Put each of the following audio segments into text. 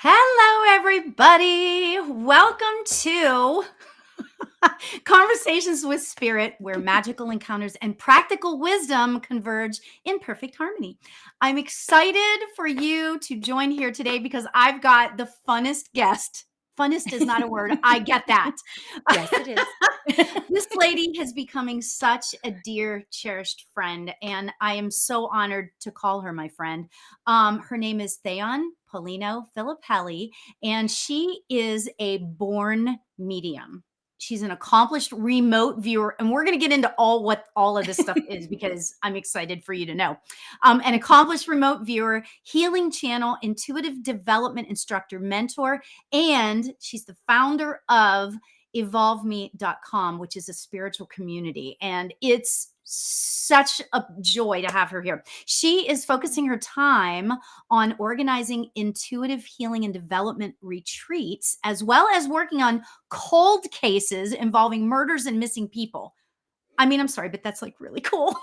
Hello, everybody. Welcome to Conversations with Spirit, where magical encounters and practical wisdom converge in perfect harmony. I'm excited for you to join here today because I've got the funnest guest. Funnest is not a word. I get that. Yes, it is. This lady is becoming such a dear, cherished friend, and I am so honored to call her my friend. Her name is Theon Paulino-Filippelli, and she is a born medium. She's an accomplished remote viewer, and we're going to get into what all of this stuff is because I'm excited for you to know. An accomplished remote viewer, healing channel, intuitive development instructor, mentor, and she's the founder of Evolvme.com, which is a spiritual community. And it's such a joy to have her here. She is focusing her time on organizing intuitive healing and development retreats, as well as working on cold cases involving murders and missing people. I mean, I'm sorry, but that's like really cool.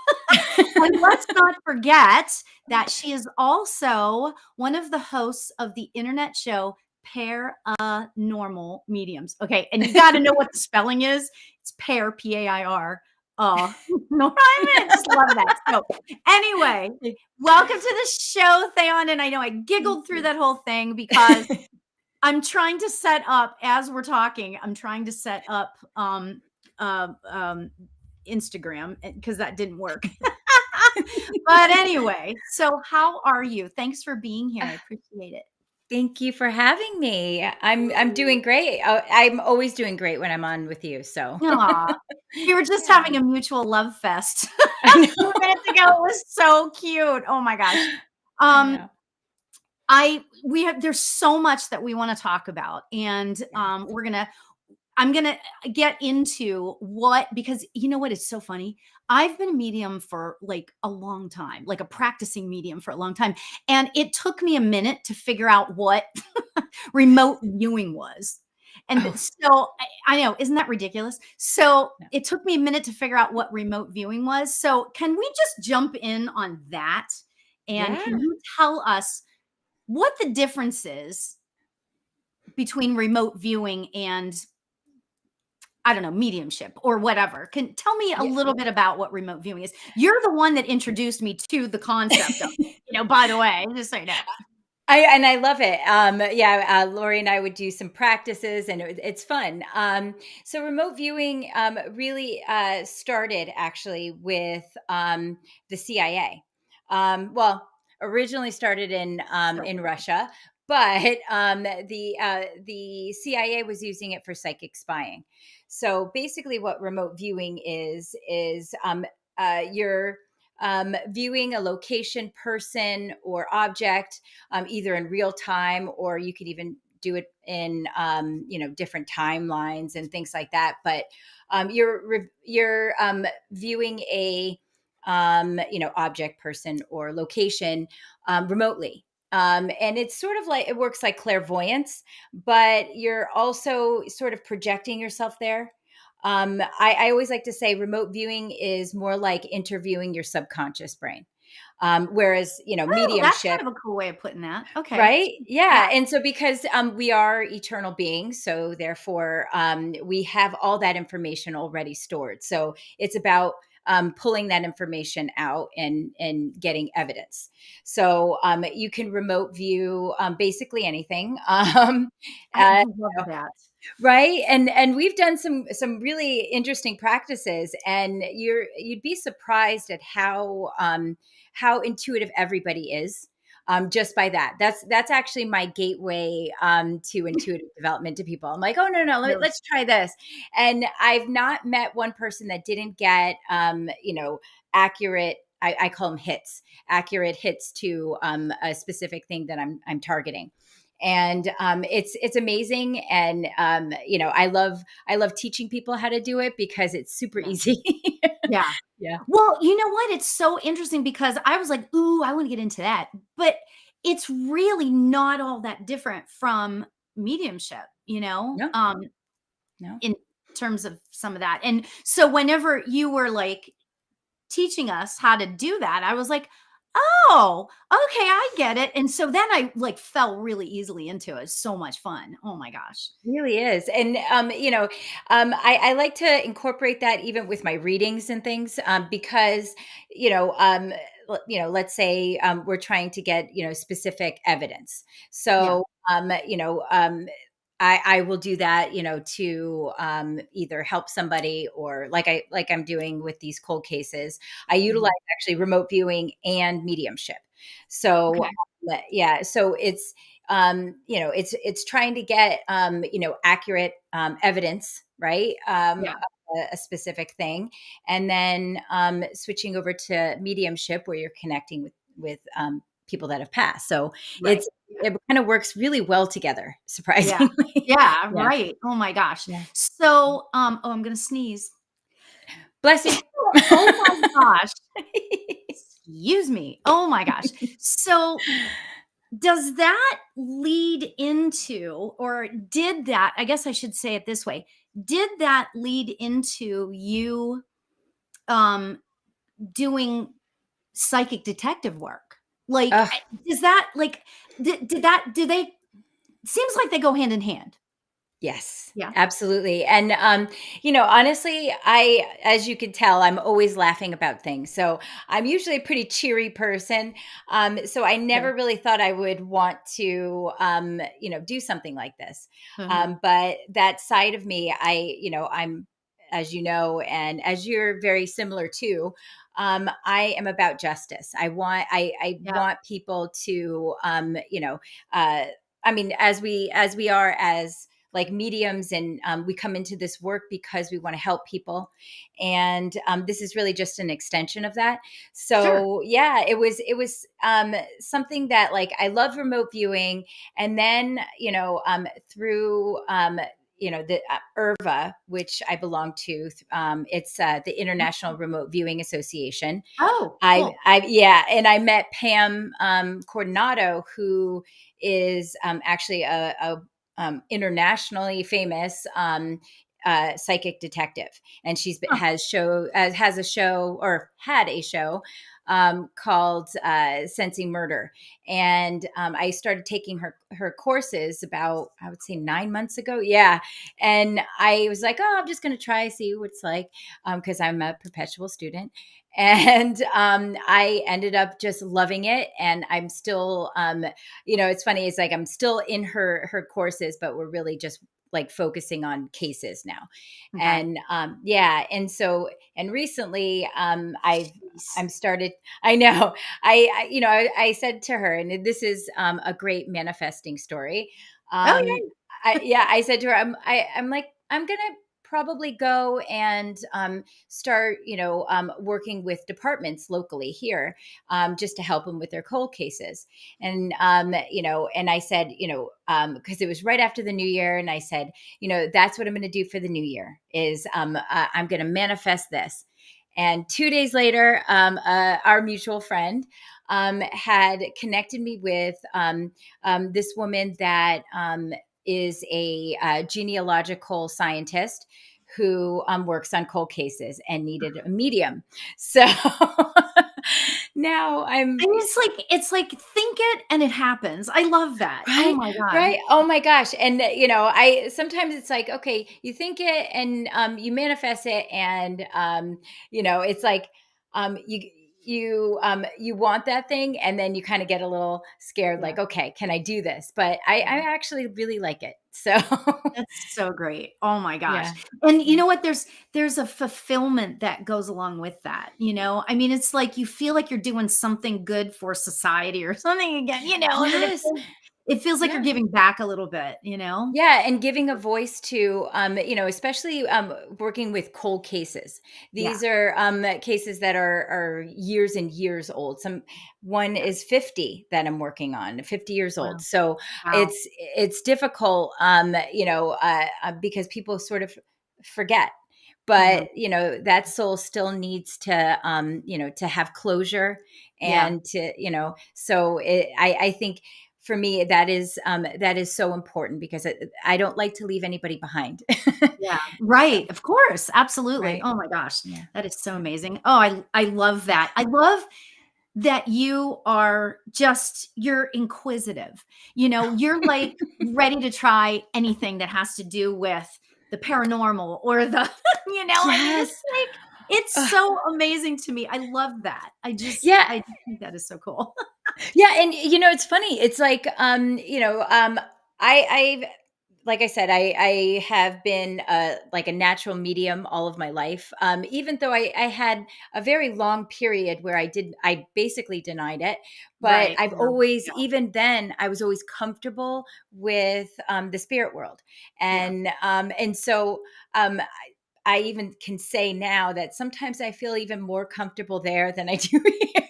And let's not forget that she is also one of the hosts of the internet show Paranormal Mediums. Okay, and you got to know what the spelling is. It's pair, P-A-I-R. No, I just love that. So, anyway, welcome to the show, Theon. And I know I giggled through that whole thing because I'm trying to set up as we're talking. I'm trying to set up Instagram because that didn't work. But anyway, so how are you? Thanks for being here. I appreciate it. Thank you for having me. I'm doing great. I'm always doing great when I'm on with you. So Aw. We were just yeah, having a mutual love fest I a few know. minutes ago. It was so cute. Oh my gosh. I Um, know. there's so much that we want to talk about, and Yeah. I'm gonna get into because you know what is so funny? I've been a medium for like a long time, like a practicing medium for a long time. And it took me a minute to figure out what remote viewing was. And Oh so I know, isn't that ridiculous? So no. it took me a minute to figure out what remote viewing was. So can we just jump in on that? And Yeah. can you tell us what the difference is between remote viewing and I don't know, mediumship or whatever. Can tell me a Yeah. little bit about what remote viewing is. You're the one that introduced me to the concept of it, by the way, just so you know. I love it. Yeah, Lauri and I would do some practices, and it's fun. So remote viewing really started actually with the CIA. Well, originally started Sure. in Russia, but the CIA was using it for psychic spying. So basically, what remote viewing is you're viewing a location, person, or object either in real time, or you could even do it in different timelines and things like that. But you're viewing a object, person, or location remotely. And it's sort of like it works like clairvoyance, but you're also sort of projecting yourself there. I always like to say remote viewing is more like interviewing your subconscious brain. Whereas, Oh, that's mediumship, kind of a cool way of putting that. Okay. right? Yeah. Yeah. And so because we are eternal beings, so therefore we have all that information already stored. So it's about pulling that information out and getting evidence. So you can remote view basically anything. I uh, love that. right, and we've done some really interesting practices, and you'd be surprised at how intuitive everybody is, just by that. That's actually my gateway to intuitive development to people. I'm like, oh no, Really. let's try this. And I've not met one person that didn't get accurate, I call them hits, accurate hits to a specific thing that I'm targeting. And it's amazing. And I love teaching people how to do it because it's super Yeah. easy. Yeah. Yeah. Well, you know what? It's so interesting because I was like, ooh, I want to get into that. But it's really not all that different from mediumship, No, no. in terms of some of that. And so whenever you were like teaching us how to do that, I was like, Oh, okay, I get it. And so then I like fell really easily into it. It's so much fun. Oh my gosh. Really is. And, I like to incorporate that even with my readings and things, because, let's say we're trying to get, specific evidence. Yeah. So, I will do that, to either help somebody, or like I'm doing with these cold cases. I utilize Mhm. actually remote viewing and mediumship. So, Okay. yeah, so it's trying to get accurate evidence, right, Yeah. of a specific thing, and then switching over to mediumship where you're connecting with people that have passed. So Right. it kind of works really well together, Yeah. surprisingly. Yeah. Yeah, Right. Oh my gosh. yeah. So, oh, I'm going to sneeze. Bless you. Oh my gosh. Excuse me. Oh my gosh. So, does that lead into, or did that, I guess I should say it this way, did that lead into you um doing psychic detective work? Like, Ugh. does that like did that do they seems like they go hand in hand. Yes, Yeah. absolutely. And honestly, as you can tell, I'm always laughing about things. So I'm usually a pretty cheery person. So I Okay. never really thought I would want to, do something like this. Uh-huh. But that side of me, I'm, as you know, and as you're very similar to, I am about justice. I Yeah. want people to, uh, I mean, as we are as like mediums, and we come into this work because we want to help people, and this is really just an extension of that. Sure. So yeah, it was something that, like, I love remote viewing, and then through the IRVA, which I belong to. It's the International Remote Viewing Association. Oh, I, cool. I, yeah, and I met Pam Coordinato, who is actually a internationally famous psychic detective, and Huh. has a show, or had a show, called Sensing Murder. And I started taking her courses about, I would say, 9 months ago. Yeah, and I was like, oh, I'm just going to try, see what it's like, because I'm a perpetual student. And I ended up just loving it, and I'm still it's funny, it's like I'm still in her courses, but we're really just like focusing on cases now. Okay. And yeah, and recently Jeez. I'm started. I know. I said to her, and this is a great manifesting story. Oh um yeah. yeah, I said to her, I'm like, I'm gonna probably go and start working with departments locally here, just to help them with their cold cases. And and I said, because it was right after the new year, and I said, that's what I'm going to do for the new year, is I'm going to manifest this. And 2 days later, our mutual friend had connected me with this woman that is a genealogical scientist who works on cold cases and needed a medium. So now I'm. And it's like think it and it happens. I love that. Oh Right, my god. right. Oh my gosh. And I sometimes it's like, okay, you think it, and you manifest it, and it's like you want that thing, and then you kind of get a little scared, Yeah. like, okay, can I do this? But I Yeah. actually really like it. So That's so great. Oh my gosh. yeah. And you Yeah. know what? There's a fulfillment that goes along with that, you know? I mean, it's like you feel like you're doing something good for society or something again, and then Yes. it feels like you're Yeah. giving back a little bit, you know? Yeah, and giving a voice to, especially working with cold cases. Yeah. These are cases that are years and years old. One Yeah. is 50 that I'm working on, 50 years old. Wow. So Wow. it's difficult, because people sort of forget. Mhm. But that soul still needs to, to have closure, Yeah. and to, so I think for me that is so important, because I don't like to leave anybody behind. Yeah. So Right. Of course. Absolutely. right. Oh my gosh. Yeah. That is so Yeah. amazing. Oh, I love that. I love that you are just, you're inquisitive. You know, you're like ready to try anything that has to do with the paranormal or the, I mean, it's Yes. like, it's Ugh. so amazing to me. I love that. Yeah. I think that is so cool. Yeah, and it's funny. It's like, I've like I said, I have been like a natural medium all of my life. Even though I had a very long period where I basically denied it, but Right. I've Yeah. always, Yeah. even then, I was always comfortable with the spirit world, Yeah. and so I even can say now that sometimes I feel even more comfortable there than I do Yeah. here.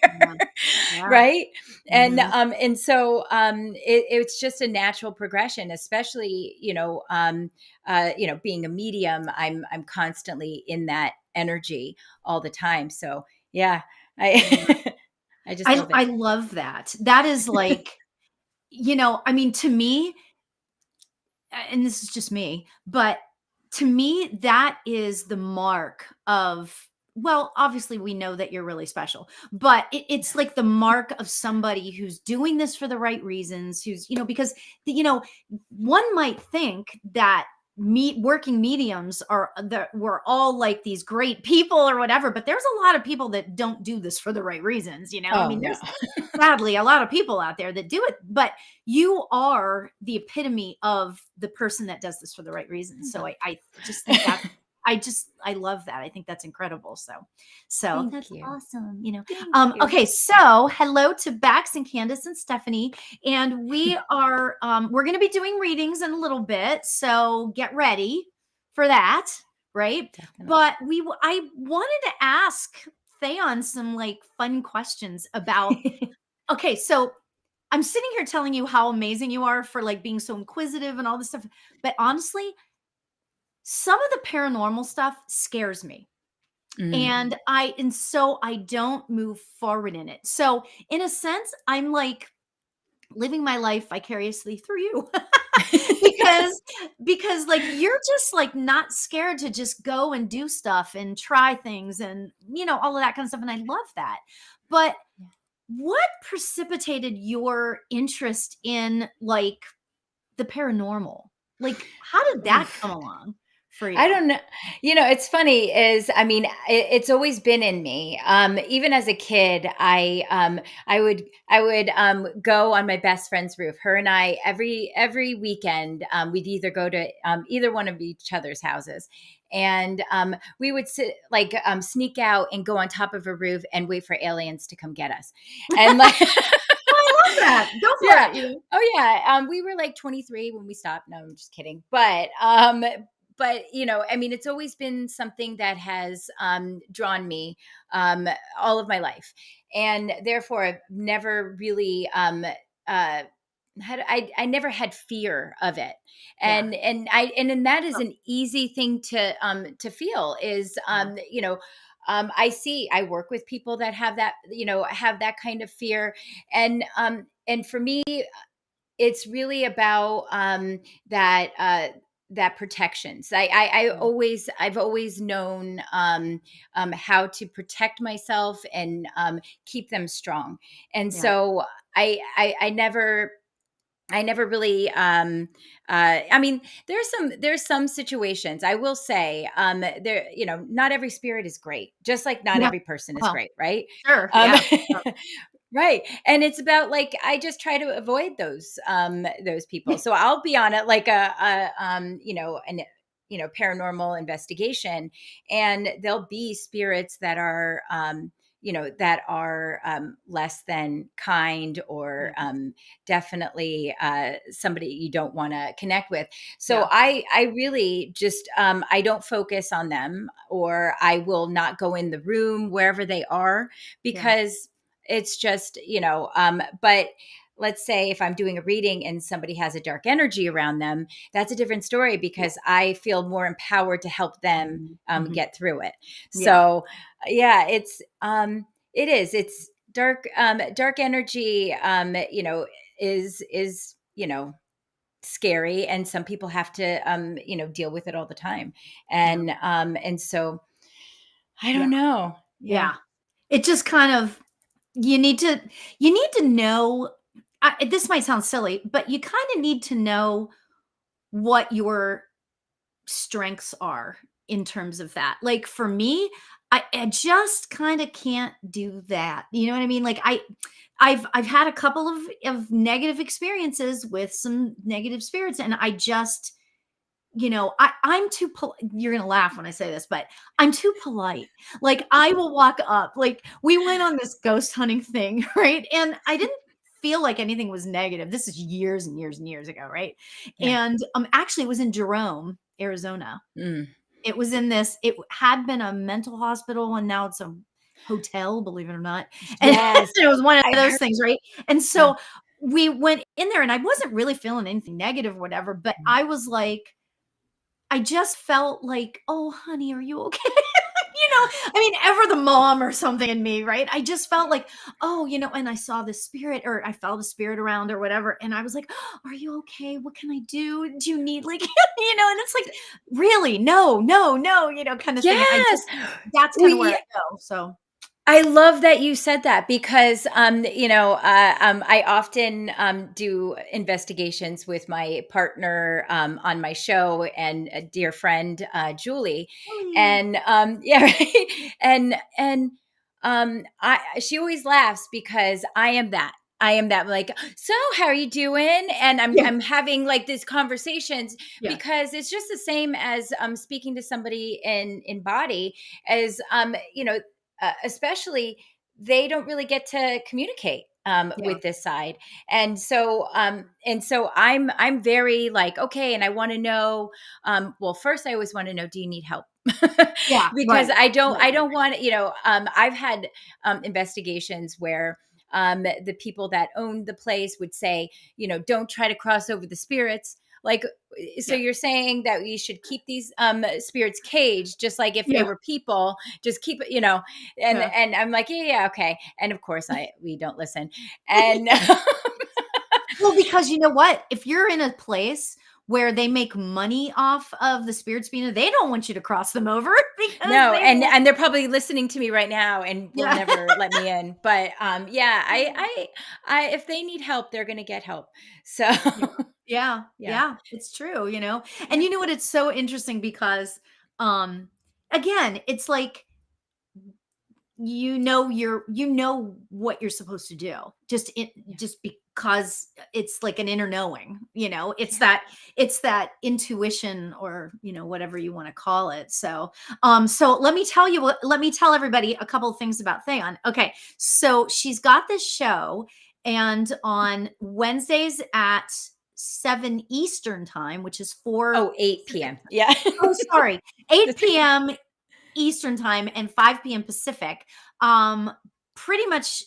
Yeah. Right. Mhm. And so it's just a natural progression, especially, being a medium. I'm constantly in that energy all the time. So yeah, Yeah. I I just love it. I love that. That is like, I mean, to me, and this is just me, but to me, that is the mark of, well, obviously we know that you're really special, but it's like the mark of somebody who's doing this for the right reasons, who's, because, one might think that working mediums are that we're all like these great people or whatever, but there's a lot of people that don't do this for the right reasons. I Oh mean, no. there's sadly a lot of people out there that do it, but you are the epitome of the person that does this for the right reasons. So I just think that, I love that. I think that's incredible. So Thank that's you. awesome. Thank you. Okay, so hello to Bax and Candace and Stephanie, and we're going to be doing readings in a little bit, so get ready for that, right? Definitely. But I wanted to ask Theon some like fun questions about. Okay, so I'm sitting here telling you how amazing you are for like being so inquisitive and all this stuff. But honestly, some of the paranormal stuff scares me. Mm. And so I don't move forward in it. So in a sense, I'm like living my life vicariously through you. because like you're just like not scared to just go and do stuff and try things and all of that kind of stuff, and I love that. But Yeah. what precipitated your interest in like the paranormal? Like, how did that come Oof. along for I you? don't know. It's funny is, I mean, it's always been in me. Even as a kid, I would go on my best friend's roof. Her and I, every weekend, we'd either go to either one of each other's houses, and we would sit like sneak out and go on top of a roof and wait for aliens to come get us, and like. I love that. Go for Yeah. it. Oh yeah. We were like 23 when we stopped. No, I'm just kidding. But I mean, it's always been something that has drawn me all of my life, and therefore I've never really uh, I never had fear of it, Yeah. and that is Oh, an easy thing to feel is yeah. I work with people that have that kind of fear, and for me it's really about that protection. So Yeah. I've always known how to protect myself and keep them strong, and Yeah. so I never really I mean there's some situations I will say there not every spirit is great, just like not Yeah. every person is Well, great, right? sure. um Yeah. Yeah. right, and it's about like I just try to avoid those people, so I'll be on it like an paranormal investigation, and there'll be spirits that are less than kind, or Yeah. definitely somebody you don't want to connect with. So Yeah. I really just I don't focus on them, or I will not go in the room wherever they are, Yeah. because it's just but let's say if I'm doing a reading and somebody has a dark energy around them, that's a different story, Yeah. because I feel more empowered to help them Mhm. Mhm. get through it. Yeah. So yeah, it's dark energy is scary, and some people have to deal with it all the time, Yeah. and so I Yeah. don't know. Yeah. Yeah. It just kind of you need to you need to know, this might sound silly, but you kind of need to know what your strengths are in terms of that. Like for me, I just kind of can't do that. You know what I mean? Like I've had a couple of negative experiences with some negative spirits, and I just, I'm too you're gonna laugh when I say this, but I'm too polite. Like I will walk up. Like we went on this ghost hunting thing, right? And I didn't feel like anything was negative. This is years and years and years ago, right? Yeah. And actually it was in Jerome, Arizona. Mm. It had been a mental hospital and now it's a hotel, believe it or not. And Yes. it was one of I've those heard. things, right? And Yeah. so we went in there and I wasn't really feeling anything negative or whatever, but Mm. I was like, I just felt like, "Oh, honey, are you okay?" I mean, ever the mom or something in me, right? I just felt like, "Oh," and I saw the spirit or I felt a spirit around or whatever, and I was like, "Oh, are you okay? What can I do? Do you need like," and it's like, "Really? No, no, no," kind of thing. Yes. That's kind of where We I go. So, I love that you said that because, I often do investigations with my partner on my show and a dear friend, Julie, really, and yeah, right? She always laughs because I am that. I am that like, so how are you doing? And yeah, I'm having like these conversations yeah, because it's just the same as speaking to somebody in body as especially they don't really get to communicate yeah, with this side, and so I'm very like, okay, and I want to know, well, first I always want to know, do you need help? yeah, Because right, I right, right, don't want, I've had investigations where the people that owned the place would say, don't try to cross over the spirits, like, so yeah, you're saying that we should keep these spirits caged, just like if they yeah, were people, just keep it, and yeah. I'm like, yeah, yeah, okay. And of course we don't listen. And Well, because you know what? If you're in a place where they make money off of the spirits being, they don't want you to cross them over because no, they and will. they're probably listening to me right now and will Yeah. never let me in. But yeah, I if they need help, they're gonna get help. So Yeah. Yeah. yeah. Yeah. It's true. And Yeah. you know what? It's so interesting because, um, again, it's like, what you're supposed to do Yeah. just because it's like an inner knowing, it's Yeah. that intuition or whatever you want to call it. So let me tell everybody a couple of things about Theon. Okay, so she's got this show, and on Wednesdays at 7 Eastern time, which is 4 Oh, 8 p.m. Yeah. Oh, sorry, 8 That's okay. p.m. Eastern time and 5 p.m. Pacific. Pretty much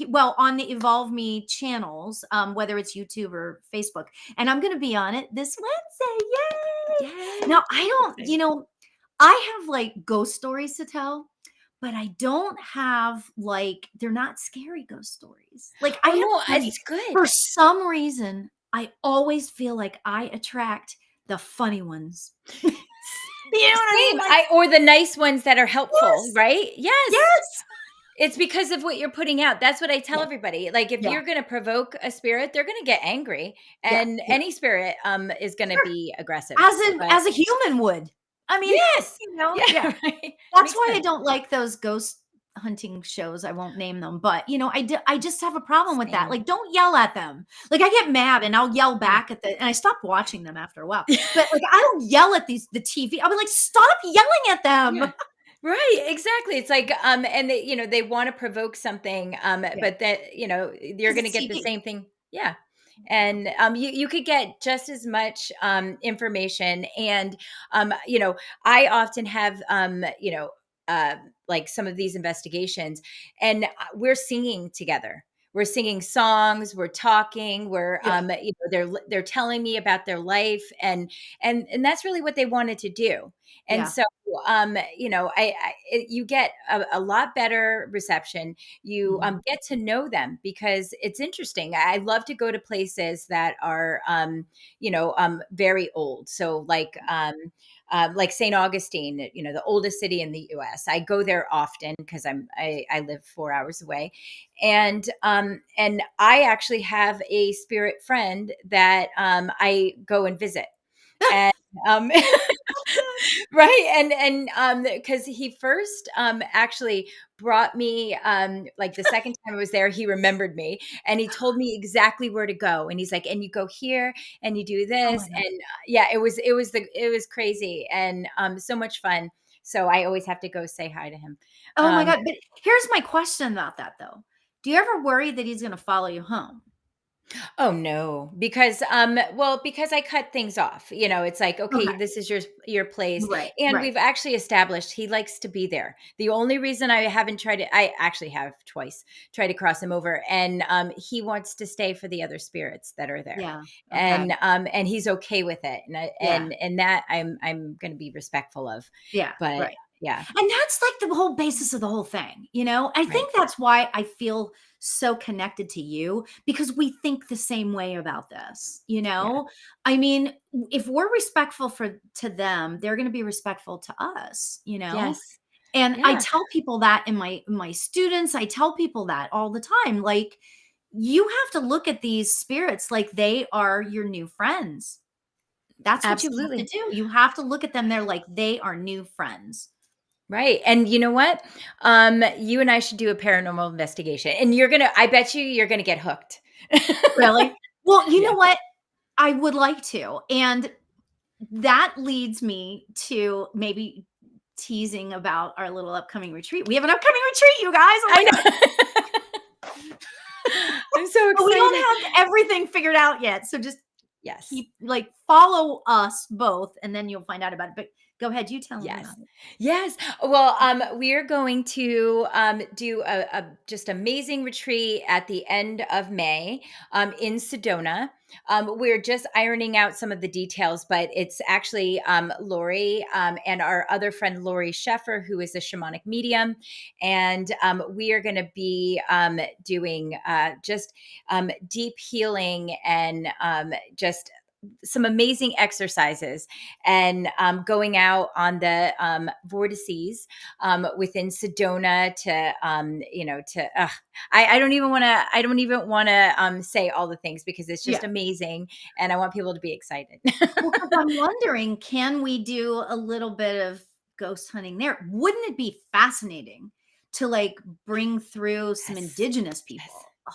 well, on the Evolvme channels, whether it's YouTube or Facebook. And I'm going to be on it this Wednesday. Yay! Yes. Now, I So don't, excited. I have like ghost stories to tell, but I don't have like, they're not scary ghost stories. Like, I Oh have no, funny, it's good. for some reason, I always feel like I attract the funny ones. You know what I mean? Same. Like, I or the nice ones that are helpful, yes, right? Yes. yes. It's because of what you're putting out. That's what I tell Yeah, everybody. Like, if yeah, you're gonna provoke a spirit, they're gonna get angry, yeah, and yeah. any spirit, is gonna Sure. be aggressive. As But a human would. I mean, yes. yeah. Yeah, right. That's Makes why I sense. don't like those ghost hunting shows. I won't name them, but, I just have a problem with that. Same. Like, don't yell at them. Like, I get mad and I'll yell Yeah. back and I stopped watching them after a while. But, like, I don't yell at the TV. I'll be like, "Stop yelling at them." Yeah. Right, exactly. It's like, and they wanna provoke something, Yeah, but that, you're 'cause gonna it's get the TV. same thing. Yeah. Yeah, And, you could get just as much, information, and, I often have, like, some of these investigations, and, we're singing together. We're singing songs, we're talking, yeah, they're telling me about their life, and that's really what they wanted to do. And yeah. so, you get a lot better reception. You Mhm. get to know them because it's interesting. I love to go to places that are very old. So like like St. Augustine, the oldest city in the U.S. I go there often because I live 4 hours away, and I actually have a spirit friend that I go and visit, and um, right, and because he first actually brought me, like the second time I was there, he remembered me and he told me exactly where to go, and he's like, and you go here and you do Oh my this, God. and yeah, it was crazy and so much fun. So I always have to go say hi to him. Oh my um God. But here's my question about that though. Do you ever worry that he's going to follow you home? Oh no, because because I cut things off. It's like, okay, Okay. this is your place, Right. and Right. we've actually established he likes to be there. The only reason I haven't tried to, I actually have twice tried to cross him over, and he wants to stay for the other spirits that are there, Yeah. Okay. and he's okay with it, Yeah. and that I'm going to be respectful of, Yeah. but Right. yeah, And that's like the whole basis of the whole thing, you know? I right, think that's why I feel so connected to you because we think the same way about this, you yeah, know? I mean, if we're respectful to them, they're going to be respectful to us, you know? yes, And I yeah. tell people that in my students, I tell people that all the time. Like, you have to look at these spirits like they are your new friends. That's what you have to Absolutely. do. You have to look at them. They're like they are new friends. Right. And you know what? You and I should do a paranormal investigation. And I bet you're gonna get hooked. Really? Well, you Yeah. know what? I would like to. And that leads me to maybe teasing about our little upcoming retreat. We have an upcoming retreat, you guys. Oh I my God. know. I'm so But we excited. don't have everything figured out yet. So just Yes. keep like follow us both and then you'll find out about it. But go ahead, you tell them about Yes. it. Yes. Well, we are going to do a just amazing retreat at the end of May in Sedona. We're just ironing out some of the details, but it's actually Lauri and our other friend Lauri Sheffer, who is a shamanic medium, and we are going to be doing just deep healing and just some amazing exercises and going out on the vortices within Sedona to I don't even want to say all the things because it's just Yeah. amazing and I want people to be excited. Well, because I'm wondering, can we do a little bit of ghost hunting there? Wouldn't it be fascinating to like bring through some Yes. indigenous Yes. people? Oh,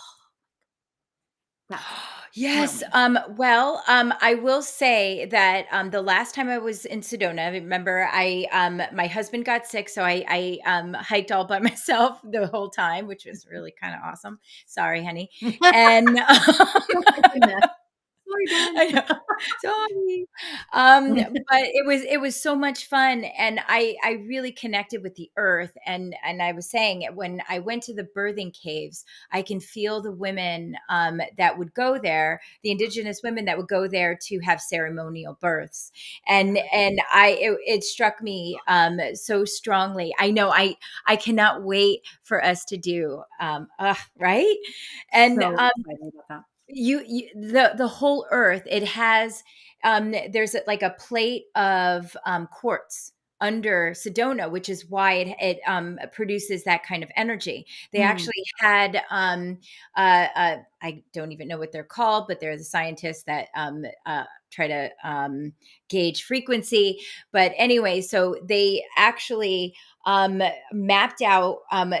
that would thrill Yes. me. Well, I will say that the last time I was in Sedona, remember, my husband got sick, so I hiked all by myself the whole time, which was really kind of awesome. Sorry, honey. And Oh my goodness. Sorry, bud. I know. Sorry. But it was so much fun, and I really connected with the earth, and I was saying when I went to the birthing caves, I can feel the women that would go there, the indigenous women that would go there to have ceremonial births, and Yeah, it struck me so strongly. I know I cannot wait for us to do right, and so excited about that. the whole earth, it has there's like a plate of quartz under Sedona, which is why it produces that kind of energy. They Mm, actually had I don't even know what they're called, but they're the scientists that try to gauge frequency. But anyway, so they actually mapped out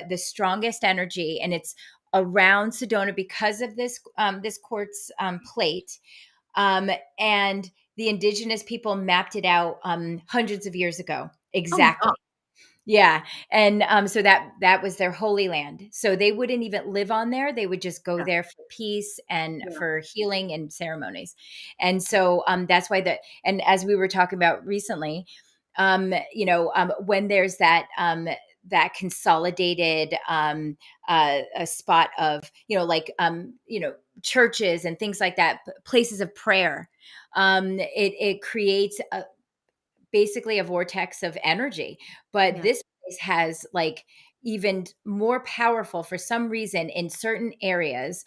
the strongest energy, and it's around Sedona because of this quartz plate, um, and the indigenous people mapped it out hundreds of years ago. oh my god. Exactly. Yeah, and so that was their holy land. So they wouldn't even live on there. They would just go Yeah, there for peace and yeah, for healing and ceremonies. And so that's why and as we were talking about recently, when there's that consolidated a spot of churches and things like that, places of prayer, it creates basically a vortex of energy. But yeah, this place has like even more powerful for some reason in certain areas,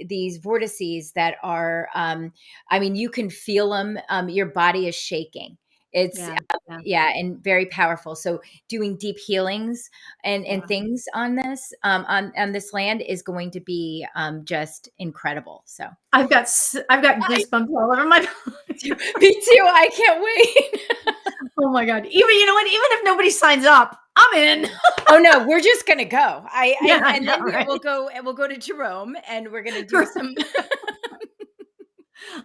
these vortices that are I mean, you can feel them, your body is shaking. It's Yeah. Yeah. yeah, and very powerful. So doing deep healings and Yeah. things on this on this land is going to be just incredible. So I've got I goosebumps all over my too, me too. I can't wait. Oh my god. Even you know what? Even if nobody signs up, I'm in. Oh no, we're just gonna go. Yeah, I And know, then right? we'll go to Jerome and we're gonna do some.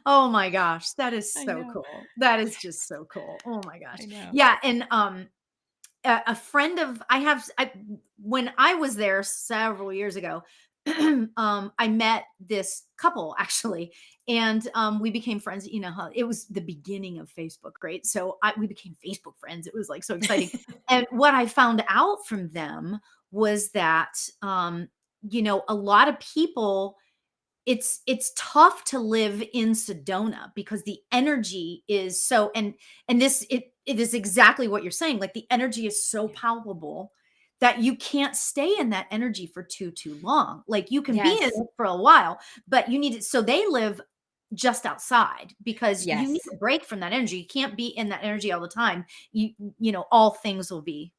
Oh my gosh, that is I so know, cool. That is just so cool. Oh my gosh. I know. Yeah, and a friend of when I was there several years ago, I met this couple actually, and we became friends. You know how it was the beginning of Facebook, right? So we became Facebook friends. It was like so exciting. And what I found out from them was that, a lot of people it's tough to live in Sedona because the energy is so and this it is exactly what you're saying. Like the energy is so Yeah. palpable that you can't stay in that energy for too long. Like you can be in Yes. it for a while, but you need it. So they live just outside because you need Yes. a break from that energy. You can't be in that energy all the time. All things will be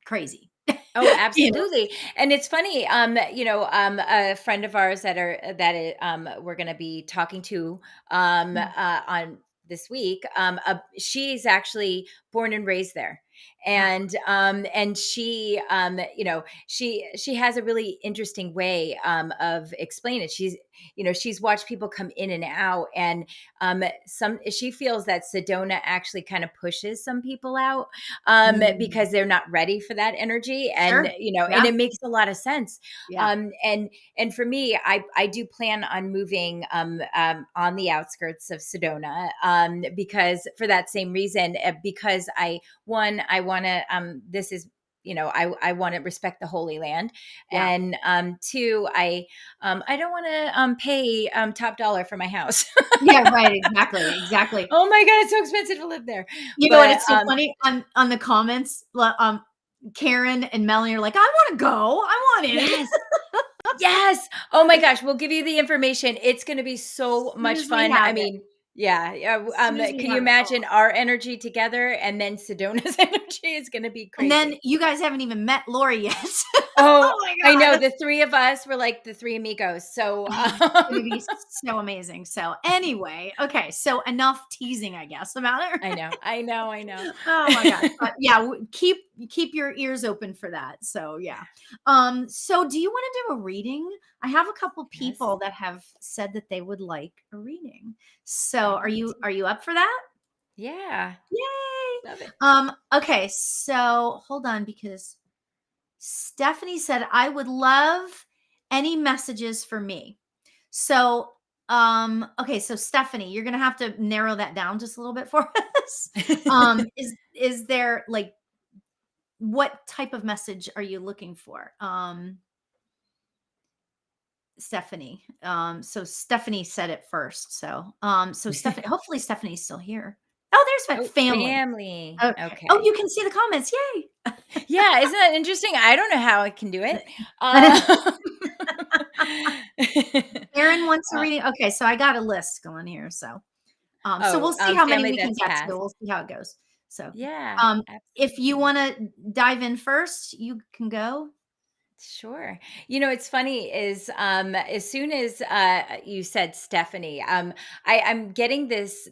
crazy. Oh, you know. absolutely. And it's funny, a friend of ours we're going to be talking to Mm. on this week. She's actually born and raised there. Oh, And she has a really interesting way of explaining it. She's watched people come in and out, and some she feels that Sedona actually kind of pushes some people out mm. because they're not ready for that energy. And, Sure. and Yeah. it makes a lot of sense. Yeah. And for me, I do plan on moving on the outskirts of Sedona because for that same reason, because I want to, this is, I want to respect the Holy Land. Yeah. And two, I don't want to pay top dollar for my house. Yeah, right, exactly, exactly. Oh my God, it's so expensive to live there. You know what, But it's so funny on the comments, Karen and Melanie are like, "I wanna go, I want in." yes, yes. Oh my gosh, we'll give you the information. It's gonna be so Soon much as we fun. have I it, mean, yeah, yeah. as soon as we Can you have it. Oh, imagine our energy together and then Sedona's energy is gonna be and then crazy. you guys haven't even met Lauri yet. Oh, Oh my I know. god. The three of us were like the three amigos. So, Oh, it's gonna be so amazing. So, anyway, okay, so enough teasing, I guess, about it. I know, I know, I know. Oh my gosh. But yeah, keep your ears open for that. So yeah. So do you want to do a reading? I have a couple Yes, people that have said that they would like a reading. So I would too. are you up for that? Yeah, Yay. love it. Okay, so hold on because Stephanie said I would love any messages for me. So okay, so Stephanie, you're gonna have to narrow that down just a little bit for us. Is there like what type of message are you looking for? Stephanie. So Stephanie said it first. So Stephanie, hopefully Stephanie's still here. Oh, there's Oh, family. family. Okay. Oh, Okay. you can see the comments. Yay. Yeah, isn't that interesting? I don't know how I can do it. Um, Aaron wants a uh, reading. Okay, so I got a list going here. So we'll see how many family we can that's get to. passed. We'll see how it goes. So, Yeah, um, if you absolutely. want to dive in first, you can go. Sure. It's funny is as soon as you said Stephanie, I'm getting this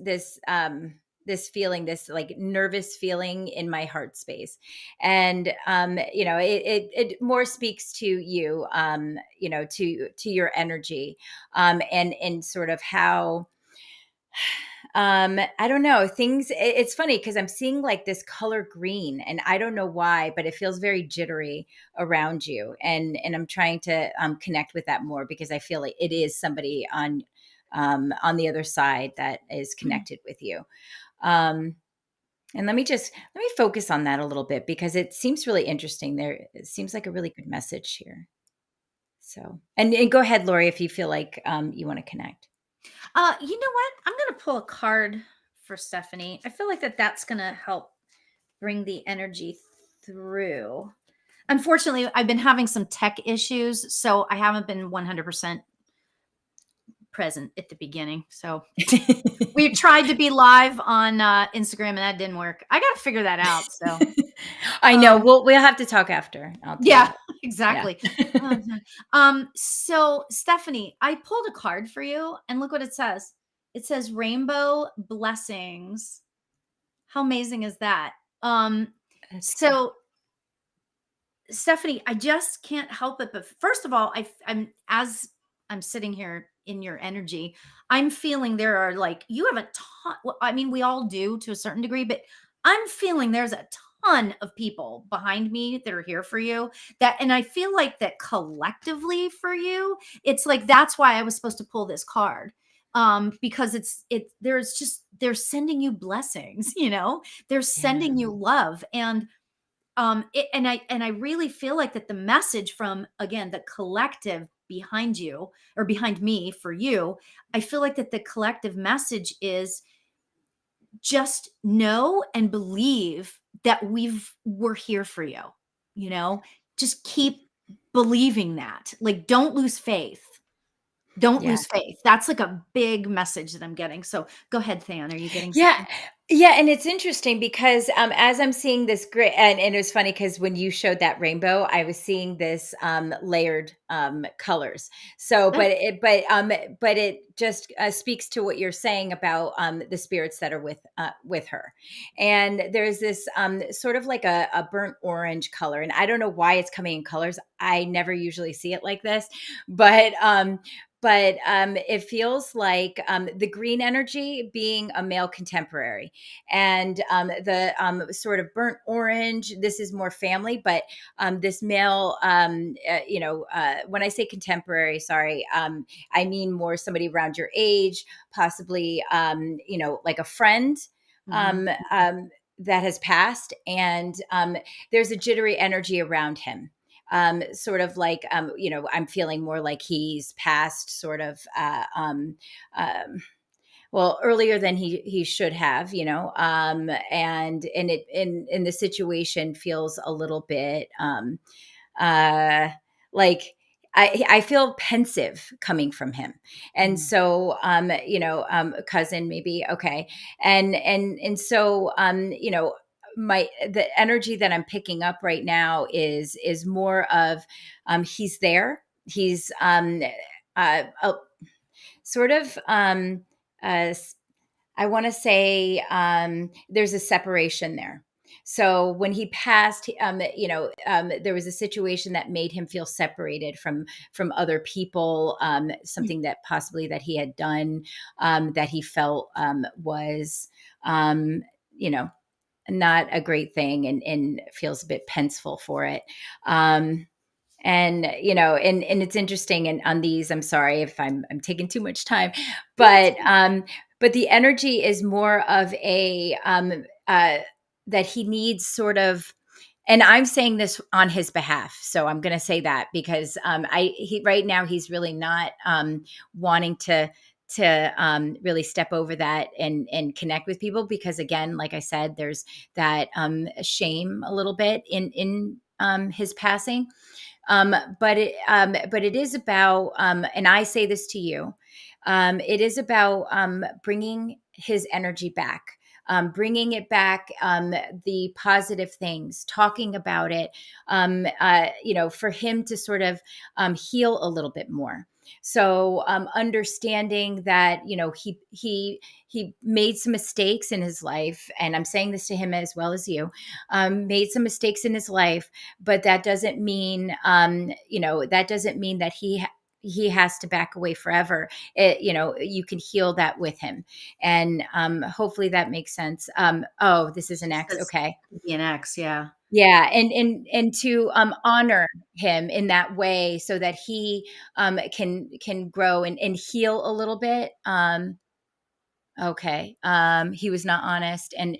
feeling, this like nervous feeling in my heart space. And it more speaks to you, to your energy, and sort of how I don't know, it's funny because I'm seeing like this color green and I don't know why, but it feels very jittery around you. And I'm trying to connect with that more because I feel like it is somebody on the other side that is connected with you. um and let me focus on that a little bit because it seems really interesting. It seems like a really good message here. So, and go ahead, Lori, if you feel like you want to connect. You know what? I'm gonna pull a card for Stephanie. I feel like that's gonna help bring the energy through. Unfortunately, I've been having some tech issues, so I haven't been 100% present at the beginning. So we tried to be live on Instagram and that didn't work. I got to figure that out. So, I know. um, We'll have to talk after. I'll tell you yeah, that. Yeah. exactly. Uh, so Stephanie, I pulled a card for you and look what it says. It says rainbow blessings. How amazing is that? That's cute. So Stephanie, I just can't help it. But first of all, I'm as I'm sitting here in your energy, I'm feeling there are like you have a ton. Well, I mean, we all do to a certain degree, but I'm feeling there's a ton of people behind me that are here for you. That, and I feel like that collectively for you, it's like that's why I was supposed to pull this card. Because there's just they're sending you blessings, they're Yeah. sending you love, and I really feel like that the message from, again, the collective behind you or behind me for you, I feel like that the collective message is just know and believe that we're here for you. you know just keep believing that, like, don't Yeah. lose faith. That's like a big message that I'm getting. So go ahead, Than, are you getting Yeah. something? Yeah, and it's interesting because, as I'm seeing this great, and it was funny because when you showed that rainbow, I was seeing this, layered, colors. So, Good. but it just, speaks to what you're saying about, the spirits that are with her. And there's this, sort of like a burnt orange color, and I don't know why it's coming in colors. I never usually see it like this, but, it feels like, the green energy being a male contemporary, and, the, sort of burnt orange. This is more family, but, this male, when I say contemporary, sorry, I mean more somebody around your age, possibly, like a friend. Mhm. Um, um, that has passed, and, there's a jittery energy around him, sort of like, I'm feeling more like he's passed sort of, um well, earlier than he should have, and it in the situation feels a little bit, uh like, I feel pensive coming from him. And Mhm. so, a cousin maybe, okay. And so, my the energy that I'm picking up right now is more of, he's there. He's, sort of, uh I want to say, there's a separation there. So when he passed, there was a situation that made him feel separated from other people, something that possibly that he had done, that he felt, was, um, you know, not a great thing, and feels a bit pensful for it. Um, and it's interesting, and on these, I'm sorry if I'm taking too much time, No, it's but, the energy is more of a, that he needs sort of, and I'm saying this on his behalf, so I'm going to say that because, he right now he's really not, wanting to really step over that and connect with people, because again, like I said, there's that, shame a little bit in his passing. But it is about, and I say this to you, it is about, bringing his energy back, bringing it back, the positive things, talking about it, for him to sort of, heal a little bit more. So, understanding that, he made some mistakes in his life, and I'm saying this to him as well as you, made some mistakes in his life, but that doesn't mean that he has to back away forever. You can heal that with him, and, hopefully that makes sense. Oh, this is an It X. says Okay. BNX, yeah. Yeah, and to, honor him in that way so that he, can grow and heal a little bit. Okay. He was not honest, and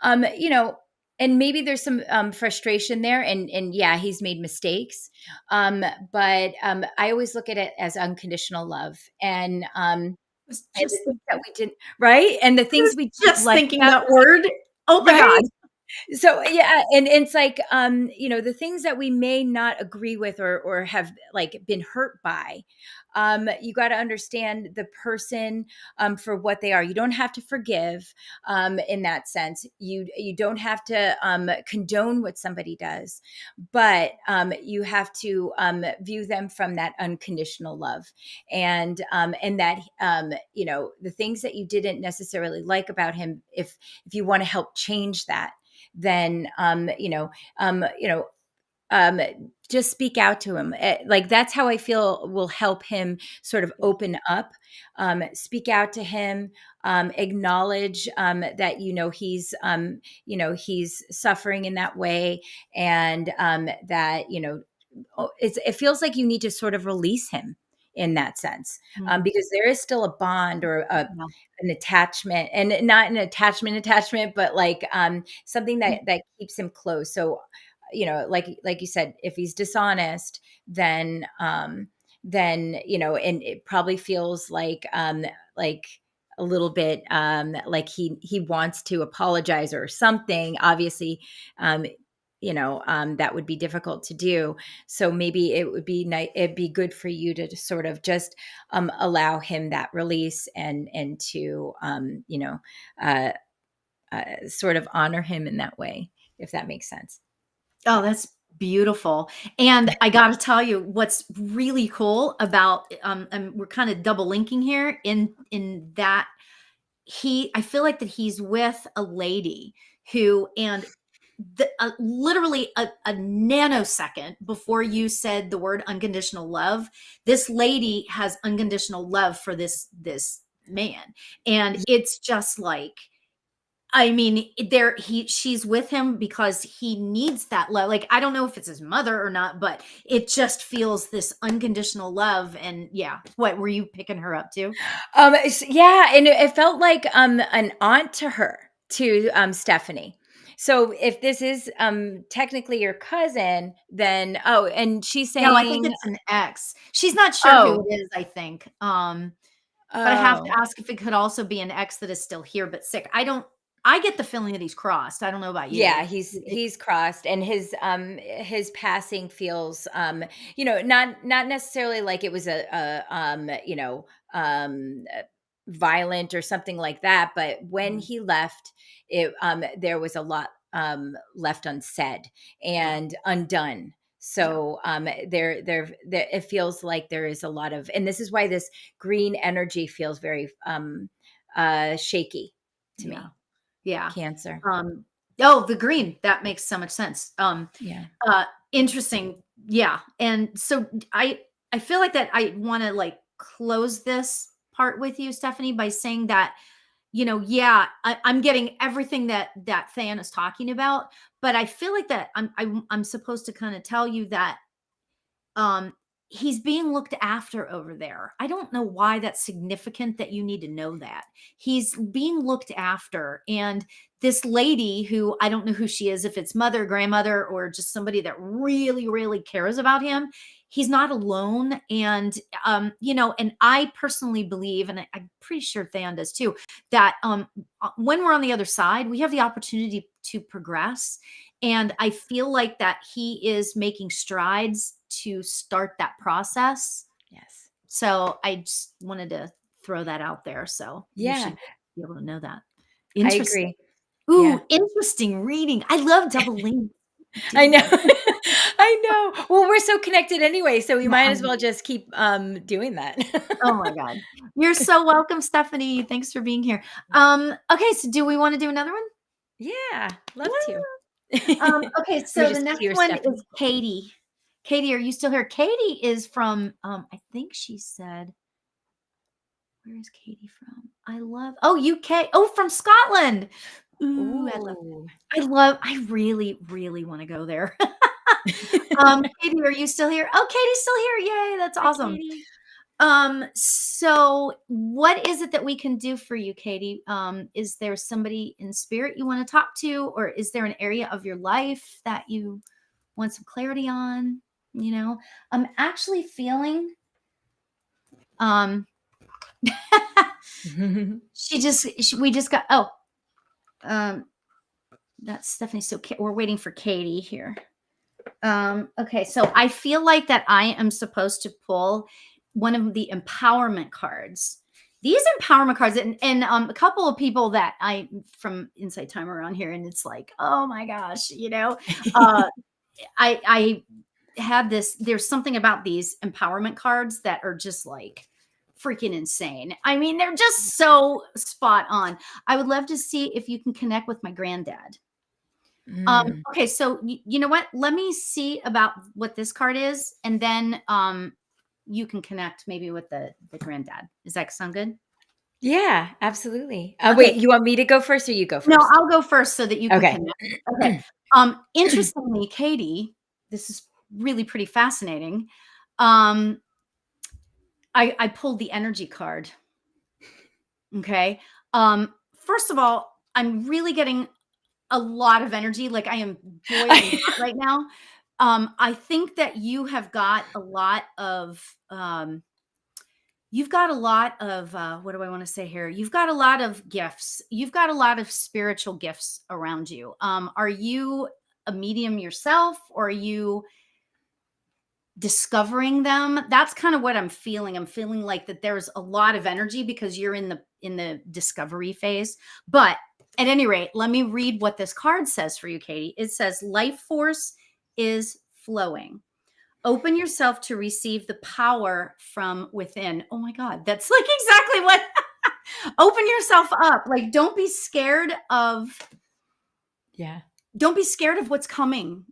um, you know, and maybe there's some, frustration there, and yeah, he's made mistakes. But, I always look at it as unconditional love, Was and the just things that we didn't, right, and the things we didn't just like thinking about, that word. Oh my right. god. So yeah, and it's like, the things that we may not agree with, or have like been hurt by, you got to understand the person for what they are. You don't have to forgive in that sense. You don't have to condone what somebody does, but you have to view them from that unconditional love, and that the things that you didn't necessarily like about him, if you want to help change that, then um, just speak out to him. Like, that's how I feel will help him sort of open up. Speak out to him, acknowledge that he's suffering in that way, and that it feels like you need to sort of release him in that sense, Mm, because there is still a bond or yeah. an attachment, and not an attachment, but like something Mm, that keeps him close. So like you said, if he's dishonest, then and it probably feels like a little bit like he wants to apologize or something, obviously. That would be difficult to do. So maybe it would be nice, it'd be good for you to sort of just allow him that release, and to uh, sort of honor him in that way, if that makes sense. Oh, that's beautiful. And I got to tell you, what's really cool about, and we're kind of double linking here in that I feel like that he's with a lady who, and literally a nanosecond before you said the word unconditional love, this lady has unconditional love for this man, and it's just like, I mean, she's with him because he needs that love. Like, I don't know if it's his mother or not, but it just feels this unconditional love. And yeah, what were you picking her up to? Yeah, and it felt like an aunt to her, to Stephanie. So if this is technically your cousin, then and she's No, I think saying, it's an ex. She's not sure who oh, it is, I think. But I have to oh, ask if it could also be an ex that is still here but sick. I get the feeling that he's crossed. I don't know about you. yeah, he's crossed, and his passing feels not necessarily like it was violent or something like that, but when Mhm. he left, there was a lot left unsaid Yeah, and undone. yeah, So there it feels like there is a lot of, and this is why this green energy feels very shaky to yeah, me. yeah. Cancer. Um, oh, the green, that makes so much sense. Yeah. Uh, interesting. Yeah. And so I feel like that I want to like close this part with you, Stephanie, by saying that, yeah, I'm getting everything that Than is talking about, but I feel like that I'm supposed to kind of tell you that um he's being looked after over there. I don't know why that's significant that you need to know that. He's being looked after, and this lady, who I don't know who she is, if it's mother, grandmother, or just somebody that really really cares about him, he's not alone. And and I personally believe, and I'm pretty sure Than does too, that when we're on the other side, we have the opportunity to progress, and I feel like that he is making strides to start that process. Yes. So I just wanted to throw that out there. So you Yeah, should be able to know that. I Interesting. agree. Yeah. Ooh, interesting reading. I love double link. I Do know. that. I know. Well, we're so connected anyway, so we Yeah, might I as know. well just keep doing that. Oh my God. You're so welcome, Stephanie. Thanks for being here. Okay, so do we want to do another one? Yeah, love to. Yeah. Let Okay, me so the just next clear one is Stephanie. Katie. Katie, are you still here? Katie is from I think she said, where is Katie from? Oh, UK. Oh, from Scotland. Ooh, Ooh. I really, really want to go there. Katie, are you still here? Oh, Katie's still here. Yay, that's Hi, awesome. Katie. So what is it that we can do for you, Katie? Is there somebody in spirit you want to talk to, or is there an area of your life that you want some clarity on? I'm actually feeling, um, we just got, um, that's Stephanie. So we're waiting for Katie here. Okay, so I feel like that I am supposed to pull one of the empowerment cards. These empowerment cards, and a couple of people that I from Inside Time around here, and it's like, oh my gosh, uh, I had this. There's something about these empowerment cards that are just like freaking insane. I mean, they're just so spot on. I would love to see if you can connect with my granddad. Mm. Okay, so you know what? Let me see about what this card is, and then you can connect maybe with the granddad. Does that sound good? Yeah, absolutely. Wait, Okay. you want me to go first or you go No, first? I'll go first so that you can Okay. connect. Okay. Interestingly, Katie, this is really pretty fascinating. Um, I pulled the energy card. Okay. First of all, I'm really getting a lot of energy. Like I am boiling hot right now. I think that you have got a lot of you've got a lot of what do I want to say here? You've got a lot of gifts. You've got a lot of spiritual gifts around you. Are you a medium yourself, or are you discovering them? That's kind of what I'm feeling. I'm feeling like that there's a lot of energy because you're in the discovery phase. But at any rate, let me read what this card says for you, Katie. It says life force is flowing. Open yourself to receive the power from within. Oh my God, that's like exactly what open yourself up. Like Yeah, don't be scared of what's coming.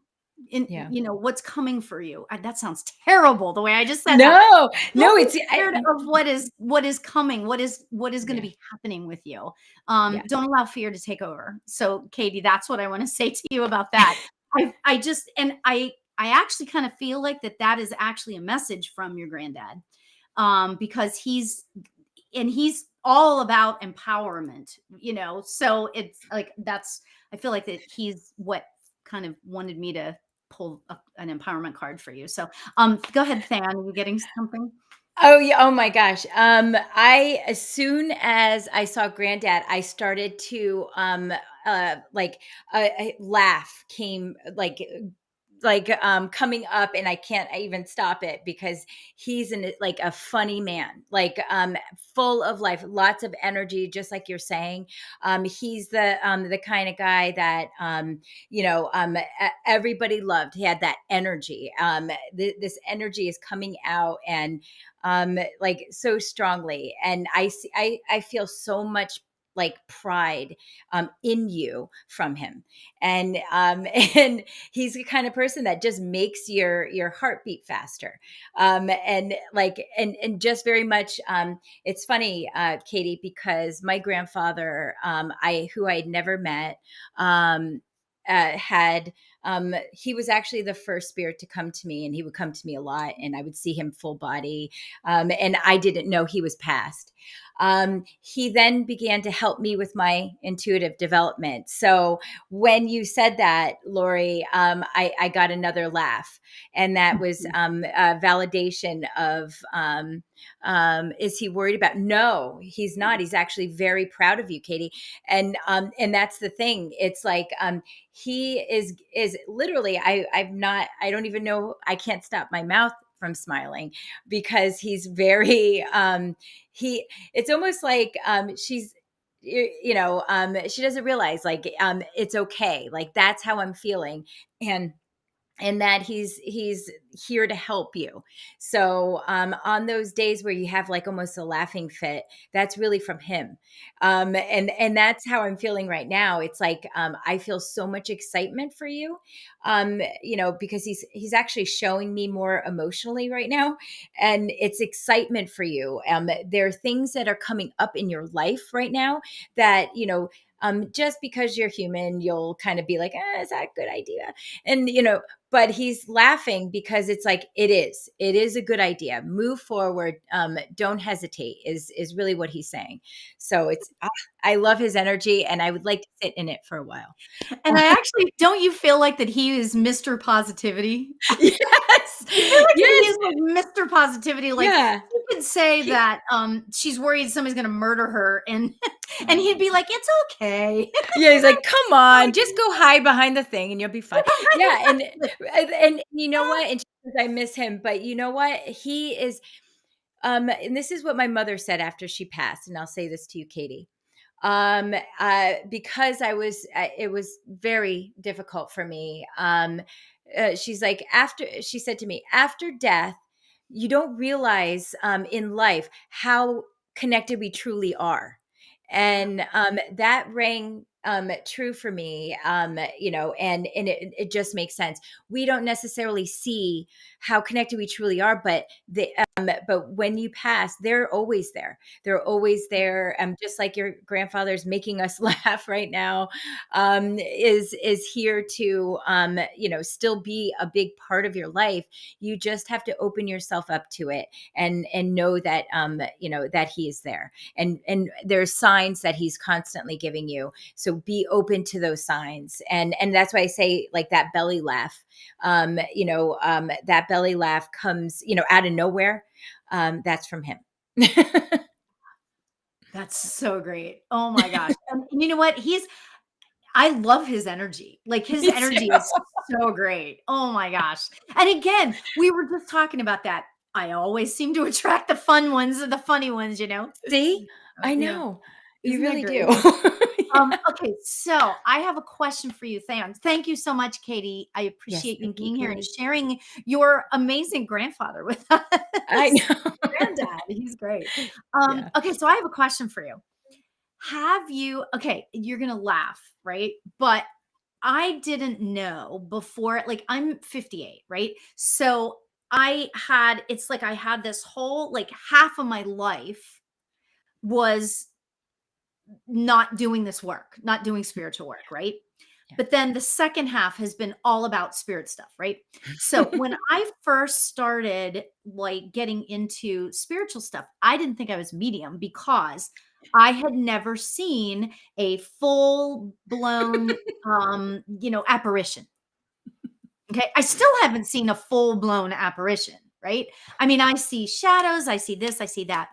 In yeah. what's coming for you. That sounds terrible the way I just said that. No, no, Don't be it's scared of what is coming, what is going to yeah, be happening with you. yeah. Don't allow fear to take over. So, Katie, that's what I want to say to you about that. I just and I actually kind of feel like that is actually a message from your granddad, because he's all about empowerment. So it's like I feel like that he's what kind of wanted me to pull an empowerment card for you. So, go ahead, Than. Are you getting something? Oh, yeah, oh my gosh. I as soon as I saw Granddad, I started to, like, a laugh came, coming up, and I can't even stop it because he's like a funny man, like, full of life, lots of energy, just like you're saying. He's the kind of guy that, everybody loved. He had that energy. This energy is coming out, and like, so strongly, and I feel so much like pride in you from him. And and he's the kind of person that just makes your heart beat faster. And like, and just very much, it's funny, Katie, because my grandfather, I who I had never met, had, he was actually the first spirit to come to me, and he would come to me a lot, and I would see him full body. And I didn't know he was passed. He then began to help me with my intuitive development. So when you said that, Lauri, I got another laugh, and that was, a validation of, is he worried about? No, he's not. He's actually very proud of you, Katie. And that's the thing. It's like, he is literally, I don't even know, I can't stop my mouth from smiling because he's very, he it's almost like, she's, she doesn't realize, like, it's okay, like that's how I'm feeling. And that he's here to help you. So, on those days where you have like almost a laughing fit, that's really from him. And that's how I'm feeling right now. It's like, I feel so much excitement for you, because he's actually showing me more emotionally right now, and it's excitement for you. There are things that are coming up in your life right now that, just because you're human, you'll kind of be like, is that a good idea? And, but he's laughing because it's like, it is a good idea, move forward, don't hesitate, is really what he's saying. So it's, I love his energy, and I would like to sit in it for a while. And I actually don't you feel like that he is Mr. Positivity? Yes, I feel like that he yes, is like Mr. Positivity. Like yeah, you could say he- that she's worried somebody's gonna murder her, and and he'd be like, it's okay. yeah, he's like, come on, just go hide behind the thing and you'll be fine. Yeah. And you know what, and I miss him, but you know what, he is, And this is what my mother said after she passed, and I'll say this to you, Katie. Because it was very difficult for me. She's like, she said to me, after death, you don't realize in life how connected we truly are. And that rang true for me, and it just makes sense. We don't necessarily see how connected we truly are, but when you pass, they're always there. They're always there. Just like your grandfather's making us laugh right now, is here to still be a big part of your life. You just have to open yourself up to it, and know that that he is there, and there's signs that he's constantly giving you. So be open to those signs, and that's why I say, like, that belly laugh. That belly laugh comes, out of nowhere. That's from him. That's so great. Oh my gosh. And you know what? I love his energy. Like, his Me too. energy is so great. Oh my gosh. And again, we were just talking about that. I always seem to attract the fun ones and the funny ones, you know? See, I Yeah. know you Isn't that really great? do. Yeah. Okay, so I have a question for you, Theon. Thank you so much, Katie. I Yes, appreciate you thank you, being here and Katie. sharing your amazing grandfather with I us. know. Granddad, he's great. Yeah. Okay, so I have a question for you. Have you okay, you're gonna laugh, right? But I didn't know before, like, I'm 58, right? So it's like I had this whole, like, half of my life was not doing this work, not doing spiritual work, right? Yeah. But then the second half has been all about spirit stuff, right? So when I first started, like, getting into spiritual stuff, I didn't think I was medium because I had never seen a full blown apparition. Okay. I still haven't seen a full blown apparition, right? I mean, I see shadows, I see this, I see that.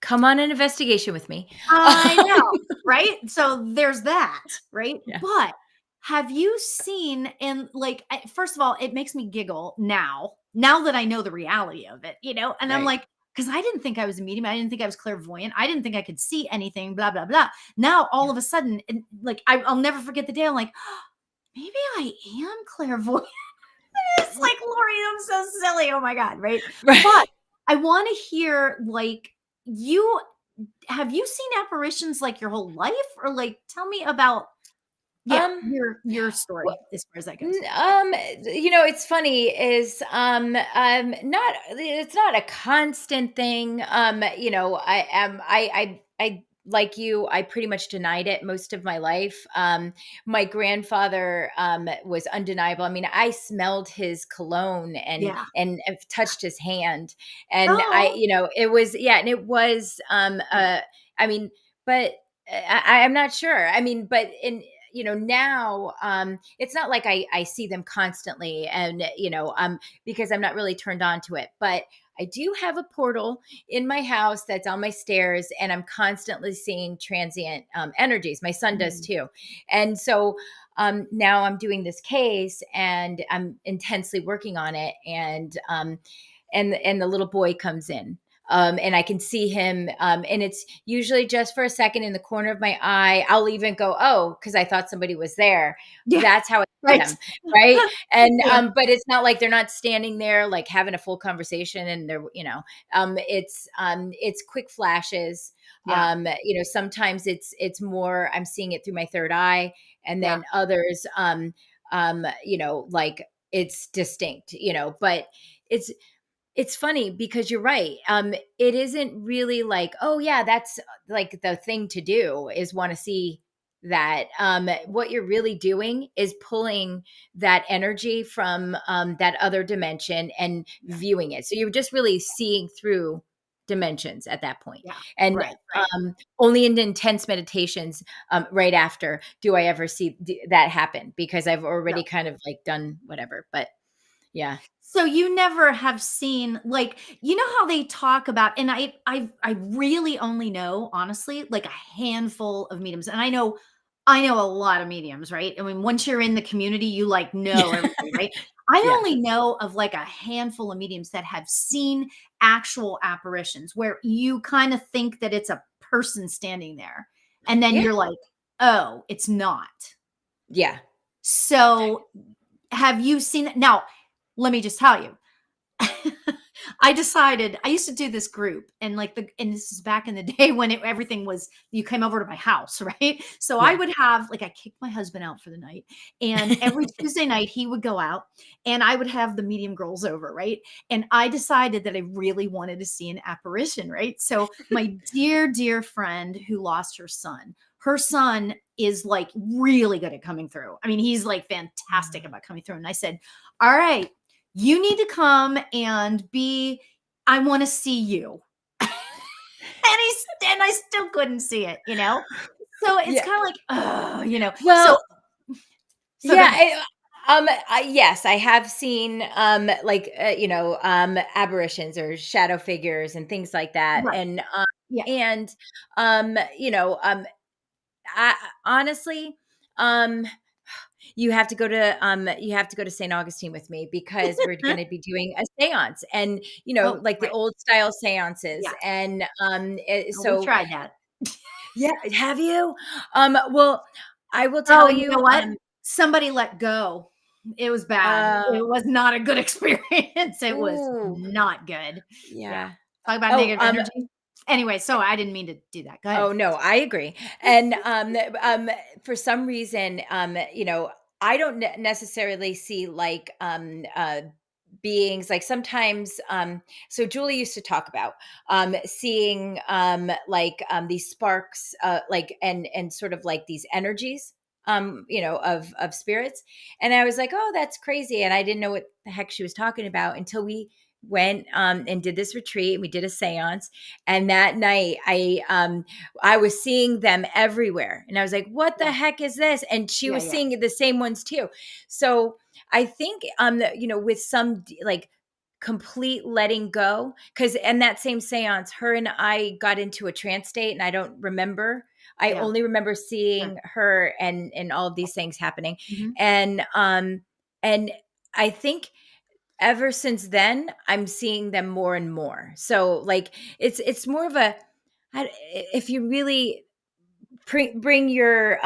Come on an investigation with me. I know, right? So there's that, right? Yeah. But have you seen, and like, first of all, it makes me giggle now that I know the reality of it, and I'm Right. like, because I didn't think I was a medium. I didn't think I was clairvoyant. I didn't think I could see anything, blah, blah, blah. Now, all Yeah. of a sudden, like, I'll never forget the day. I'm like, maybe I am clairvoyant. It's like, Lori, I'm so silly. Oh my God, right? But Right. I want to hear, like, you have you seen apparitions, like, your whole life? Or, like, tell me about, yeah, Um, your well, story as far as that goes. it's funny is not it's not a constant thing. I like you, I pretty much denied it most of my life. My grandfather was undeniable. I mean, I smelled his cologne Yeah. and I've touched his hand, and Oh, it was, yeah, and it was I mean, but I'm not sure. I mean, but in now, it's not like I see them constantly, and because I'm not really turned on to it, but I do have a portal in my house that's on my stairs, and I'm constantly seeing transient energies. My son does mm, too. And so now I'm doing this case, and I'm intensely working on it, and the little boy comes in, and I can see him, and it's usually just for a second in the corner of my eye. I'll even go, oh, because I thought somebody was there. yeah, That's how I see right. them, right? And Yeah, but it's not like they're not standing there like having a full conversation, and they're it's quick flashes. yeah, Sometimes it's more, I'm seeing it through my third eye, and yeah, then others, like, it's distinct, but it's it's funny because you're right. It isn't really like, oh yeah, that's like the thing to do is want to see that. What you're really doing is pulling that energy from that other dimension and yeah, viewing it. So you're just really seeing through dimensions at that point. yeah. And Right, right. only in intense meditations, right after, do I ever see that happen, because I've Yeah. already kind of like done whatever. But yeah. So you never have seen, like, how they talk about, and I really only know, honestly, like, a handful of mediums. And I know a lot of mediums, right? I mean, once you're in the community, you, like, know Yeah. everybody, right? I Yeah. only know of like a handful of mediums that have seen actual apparitions where you kind of think that it's a person standing there. And then Yeah. you're like, oh, it's not. Yeah. So have you seen it? Now, let me just tell you, I decided I used to do this group and and this is back in the day when everything was you came over to my house, right? So I Yeah. would have like I kicked my husband out for the night and every Tuesday night he would go out and I would have the medium girls over, right? And I decided that I really wanted to see an apparition, right? So my dear friend who lost her son is like really good at coming through. I mean, he's like fantastic about coming through. And I said, all right, you need to come and be I want to see you. And I still couldn't see it, you know? So it's Yeah. kind of like, oh, you know. So Well, go yeah, ahead. yes, I have seen, aberrations or shadow figures and things like that, Right. Yeah. and, you know, I honestly, um, you have to go to St. Augustine with me because we're gonna be doing a séance and, Oh, like the right. old style séances, Yes. and, Oh, we so tried that. yeah, have you? Well, I will Oh, tell you know you, what? Somebody let go. It was bad. uh It was not a good experience. It was ooh, not good. Yeah. yeah. Talk about Oh, negative energy. Anyway, so I didn't mean to do that. Go ahead. oh, no, I agree, and, for some reason, I don't necessarily see, like, beings, like, sometimes, so Julie used to talk about, seeing, these sparks, and sort of like these energies, of spirits, and I was like, "Oh, that's crazy," and I didn't know what the heck she was talking about until we went, and did this retreat, and we did a séance, and that night, I was seeing them everywhere. And I was like, what the Yeah. heck is this? And she Yeah. was Yeah. seeing the same ones too. So I think, with some like complete letting go, because in that same seance, her and I got into a trance state and I don't remember. I Yeah. only remember Sure. seeing her and all of these things happening. Mhm. And I think ever since then, I'm seeing them more and more. So like it's more of a if you really bring your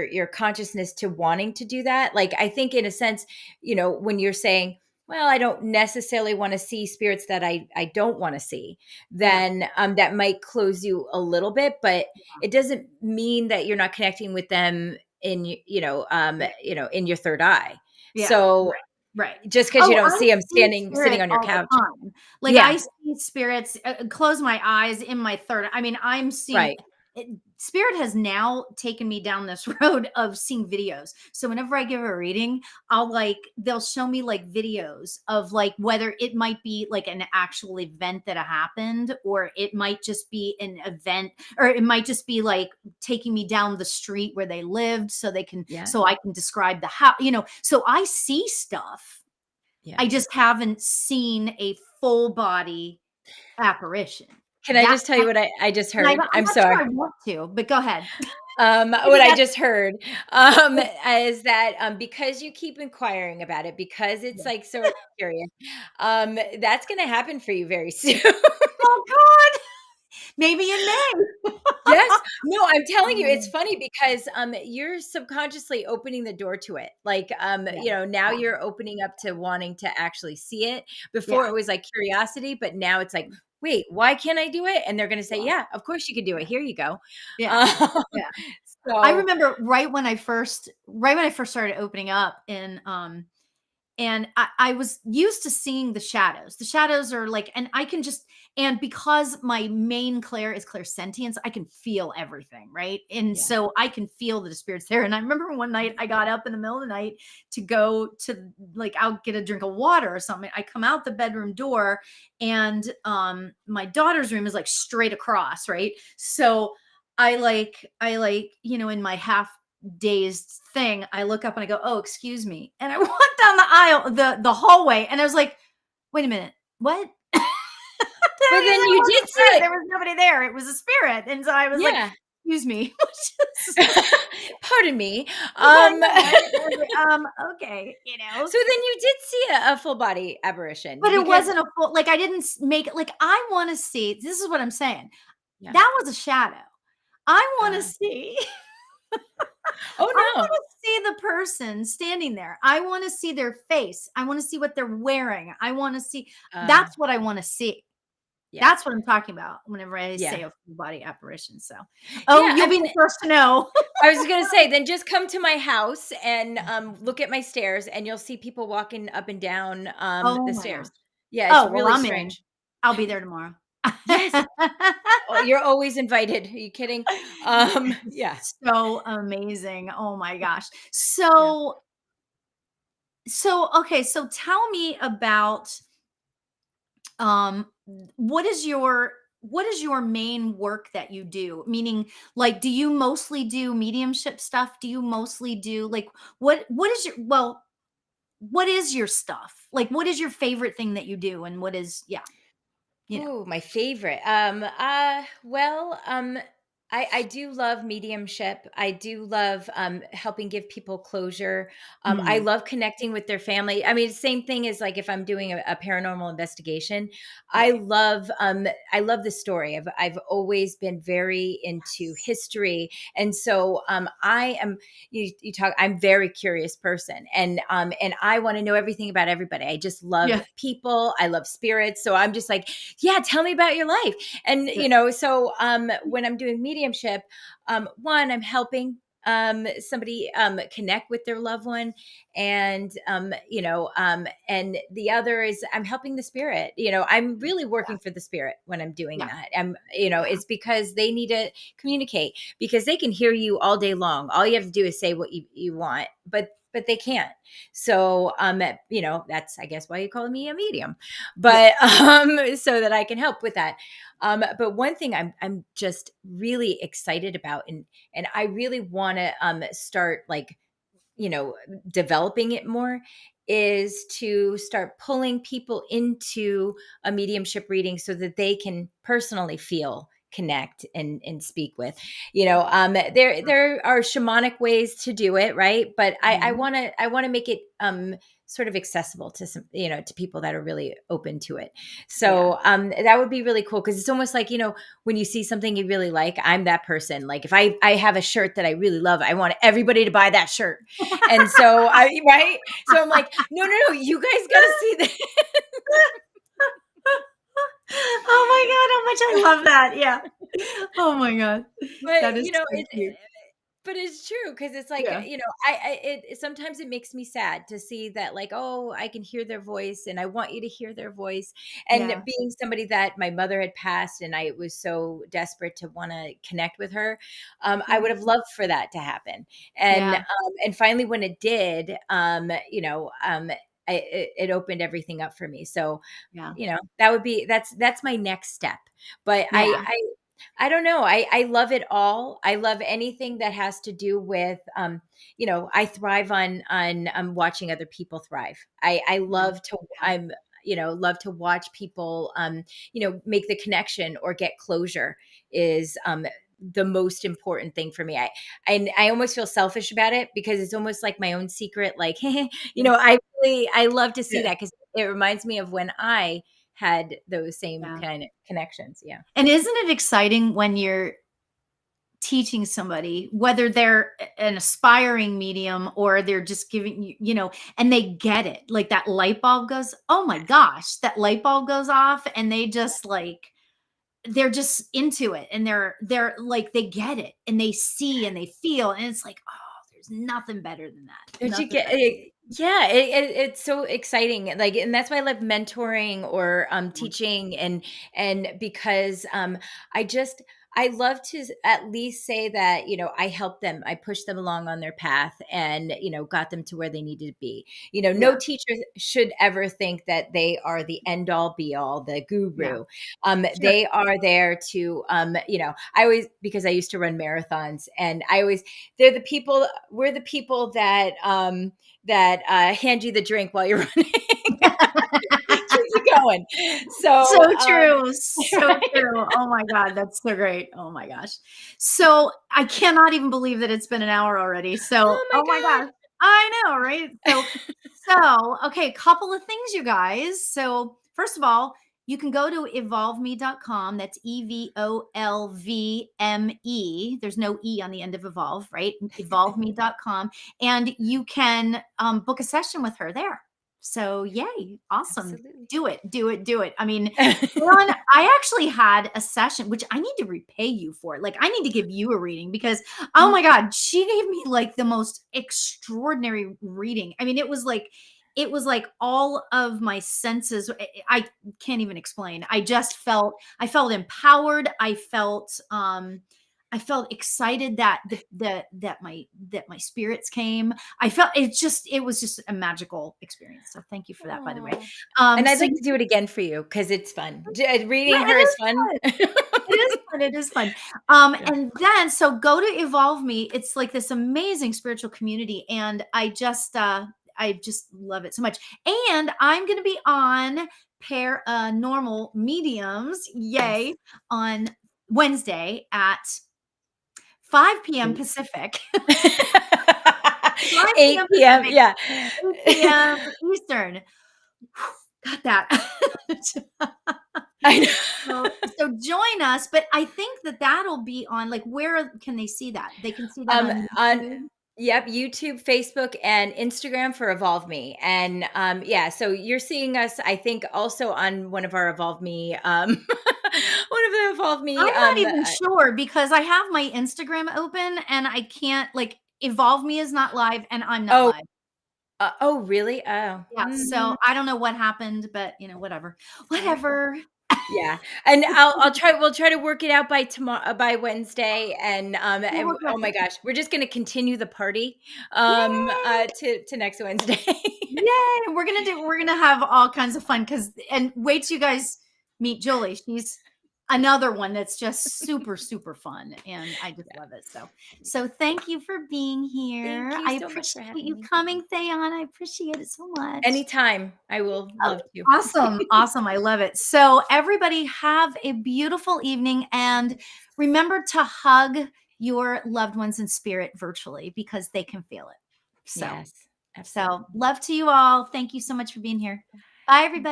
your consciousness to wanting to do that, like I think in a sense, when you're saying, well, I don't necessarily want to see spirits that I don't want to see, Yeah. then that might close you a little bit, but it doesn't mean that you're not connecting with them in Yeah. in your third eye. Yeah. So Right. Right. just because you Oh, don't I see them see sitting spirit on your all the couch. time. Like Yeah, I see spirits, close my eyes in my third. I mean, I'm seeing right. spirit has now taken me down this road of seeing videos. So whenever I give a reading, they'll show me like videos of like whether it might be like an actual event that happened or it might just be an event or it might just be like taking me down the street where they lived Yeah, so I can describe the house, so I see stuff. yeah. I just haven't seen a full body apparition. Can I That just tell you what I just and heard? I'm I'm not sure sorry. I want to, but go ahead. What Maybe I that's just heard, is that, because you keep inquiring about it, because it's, yeah. like, so curious, that's gonna happen for you very soon. Oh god, maybe in May. Yes. No, I'm telling you, it's Um, funny because, you're subconsciously opening the door to it. Like, yeah, now yeah, you're opening up to wanting to actually see it. yeah, Before it was like curiosity, but now it's like, "Wait, why can't I do it?" And they're gonna say, yeah, "Yeah, of course you can do it. yeah, Here you go." yeah, Um, yeah. I so remember right when I first started opening up and I was used to seeing the shadows. The shadows are like, and I can just, and because my main clair is clairsentience, I can feel everything, right? And yeah. so I can feel that the spirits there. And I remember one night I got up in the middle of the night to go to like I'll get a drink of water or something. I come out the bedroom door, and my daughter's room is like straight across, right? So in my half dazed thing, I look up and I go, "Oh, excuse me." And I walk down the aisle, the hallway, and I was like, "Wait a minute. What?" But then you It was did a see spirit. it. There was nobody there. It was a spirit. And so I was like, Yeah. excuse me. Pardon me. I Um, know, right? I was like, okay, so then you did see a full body apparition but it because wasn't a full, like, I didn't make it, like, I wanna see, this is what I'm saying. yeah. That was a shadow. I wanna Uh, see oh I no. wanna see the person standing there. I wanna see their face. I wanna see what they're wearing. I wanna see, Uh, that's what I wanna see. yeah. That's what I'm talking about whenever I say Yeah. a full body apparition, so, oh, Yeah. you'll I be mean, the first to know. I was gonna say, then just come to my house and look at my stairs, and you'll see people walking up and down Oh the my gosh. stairs. Yeah, it's Oh, well, really I'm in. strange. I'll be there tomorrow. Yes. Oh, you're always invited. Are you kidding? Yeah. So amazing. Oh my gosh. Yeah. Okay, so tell me about, um what is your main work that you do? Meaning, like, do you mostly do mediumship stuff? Do you mostly do, like, what is your, well, what is your stuff? Like, what is your favorite thing that you do, and what is, yeah, you know. Oh, my favorite. Well, I do love mediumship. I do love helping give people closure. I Mm, love connecting with their family. I mean, same thing as like if I'm doing a paranormal investigation. right. I love the story. I've always been very into Yes. history, and so I am. You talk. I'm very curious person, and I want to know everything about everybody. I just love Yeah. people. I love spirits. So I'm just like, yeah, tell me about your life. And, Yeah. so when I'm doing mediumship, one, I'm helping somebody connect with their loved one. And, and the other is I'm helping the spirit. I'm really working for the spirit when I'm doing Yeah. that. Yeah. It's because they need to communicate because they can hear you all day long. All you have to do is say what you want, but they can't. So, that's, I guess, why you call me a medium, Yeah. but so that I can help with that. But one thing I'm just really excited about, and I really want to start like you know developing it more, is to start pulling people into a mediumship reading so that they can personally feel, connect, and speak with. There are shamanic ways to do it, right? But I Mhm. want to make it sort of accessible to some, to people that are really open to it. Yeah. So that would be really cool because it's almost like, when you see something you really like, I'm that person. Like if I have a shirt that I really love, I want everybody to buy that shirt. And so right. So I'm like, no, no, no, you guys got to see this. Oh my god, how much I love that, yeah. Oh my god. That But is so cute. but it's true because it's like, Yeah. sometimes it makes me sad to see that, like, oh, I can hear their voice and I want you to hear their voice. And Yeah. being somebody that my mother had passed and I was so desperate to want to connect with her, I Yeah. would have loved for that to happen. Yeah. And finally when it did, it opened everything up for me. So, Yeah. that's my next step. But Yeah. I don't know. I love it all. I love anything that has to do with, I thrive on watching other people thrive. I Yeah. love to, Yeah. love to watch people, make the connection or get closure is, the most important thing for me. I almost feel selfish about it because it's almost like my own secret. Like, Yeah. I love to see Yeah. that because it reminds me of when I had those same Yeah. kind of connections. Yeah. And isn't it exciting when you're teaching somebody, whether they're an aspiring medium or they're just giving you, and they get it, like that light bulb goes, oh my gosh, that light bulb goes off, and they just, like, they're just into it, and they're like, they get it, and they see and they feel, and it's like, oh, there's nothing better than that. Don't you Nothing get better. yeah, it's so exciting, like, and that's why I love mentoring or, Yeah. teaching, and because, I just I love to at least say that, I helped them, I pushed them along on their path and, got them to where they needed to be. Yeah. No teacher should ever think that they are the end all be all, the Yeah. guru. Sure. They are there to, I always, because I used to run marathons, and I always we're the people that hand you the drink while you're running. going. So So, true, so right? true. Oh my god, that's so great. Oh my gosh. So, I cannot even believe that it's been an hour already. So, Oh oh my my gosh. I know, right? Okay, couple of things, you guys. So, first of all, you can go to evolveme.com. That's Evolvme. There's no E on the end of evolve, right? Evolveme.com. And you can book a session with her there. So, yay. Awesome. Absolutely. Do it, do it, do it. I mean, Dawn, I actually had a session, which I need to repay you for. Like, I need to give you a reading because, oh Mhm. my God, she gave me like the most extraordinary reading. I mean, it was like all of my senses. I can't even explain. I felt empowered. I felt excited that my spirits came. It was just a magical experience. So thank you for that, by the way. Aw. And I'd So like to do it again for you because it's fun. yeah, Reading it her is is fun. fun. It is fun, it is fun. Yeah. And then so go to Evolve Me. It's like this amazing spiritual community, and I just love it so much. And I'm gonna be on Paranormal Mediums, Yes. yay, on Wednesday at 5 p.m. Eight. Pacific. 5 p.m. 8 PM, Pacific, yeah. 8 p.m. Eastern. Got that. I know. So join us, but I think that that'll be on, like, where can they see that? They can see that on On YouTube? Yep, YouTube, Facebook, and Instagram for Evolve Me, and, yeah, so you're seeing us, I think, also on one of our Evolve Me, one of the Evolve I'm Me, not even sure because I have my Instagram open and I can't, like, Evolve Me is not live and I'm not oh, live. oh, really? Oh, Yeah, so I don't know what happened, but, whatever. alright. Whatever. Yeah, and I'll try we'll try to work it out by tomorrow by Wednesday, We'll and work it oh out. my gosh, we're just gonna continue the party, Yay! to next Wednesday. Yay! We're gonna have all kinds of fun because and wait till you guys meet Julie. She's another one that's just super, super fun. And I just Yeah. love it. So thank you for being here. Thank you I so much for appreciate having you me. coming, Theon. I appreciate it so much. Anytime, I will Oh, love to. awesome. Awesome. I love it. So everybody have a beautiful evening and remember to hug your loved ones in spirit virtually because they can feel it. So Yes, so, absolutely. love to you all. Thank you so much for being here. Bye, everybody.